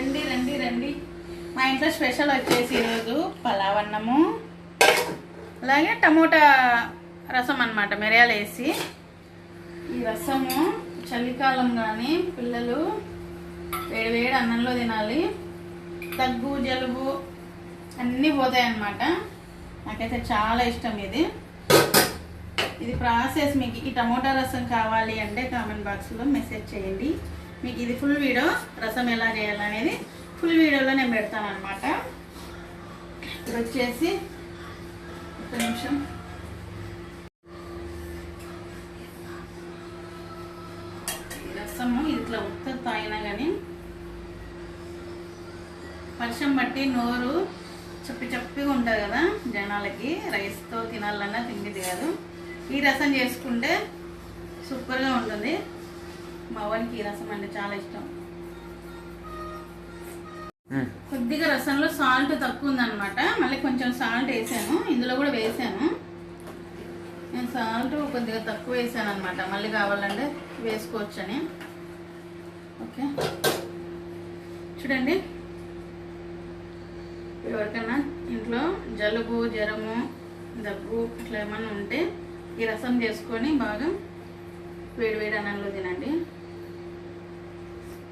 రండి రండి రండి. మా ఇంట్లో స్పెషల్ వచ్చేసి ఈరోజు పలావ్ అన్నము, అలాగే టమోటా రసం అన్నమాట, మిరియాలు వేసి. ఈ రసము చలికాలం కానీ పిల్లలు వేడి అన్నంలో తినాలి. దగ్గు జలుబు అన్నీ పోతాయి అన్నమాట. నాకైతే చాలా ఇష్టం ఇది. ప్రాసెస్ మీకు ఈ టమోటా రసం కావాలి అంటే కామెంట్ బాక్స్లో మెసేజ్ చేయండి. మీకు ఇది ఫుల్ వీడియో, రసం ఎలా చేయాలనేది ఫుల్ వీడియోలో నేను పెడతాను అనమాట. ఇప్పుడు వచ్చేసి ఒక నిమిషం. రసము ఇట్లా ఉత్త తాగినా కానీ వర్షం బట్టి నోరు చప్పిగా ఉంటుంది కదా జనాలకి, రైస్తో తినాలన్నా తిండిది కాదు. ఈ రసం చేసుకుంటే సూపర్గా ఉంటుంది. మా వానికి ఈ రసం అంటే చాలా ఇష్టం. కొద్దిగా రసంలో సాల్ట్ తక్కువ ఉందన్నమాట, మళ్ళీ కొంచెం సాల్ట్ వేసాను. ఇందులో కూడా వేసాను. నేను సాల్ట్ కొద్దిగా తక్కువ వేసాను అనమాట, మళ్ళీ కావాలంటే వేసుకోవచ్చని. ఓకే చూడండి, ఎవరికైనా ఇంట్లో జలుబు జ్వరము దగ్గు ఇట్లా ఏమన్నా ఉంటే ఈ రసం చేసుకొని బాగా వేడి అన్నంలో తినండి.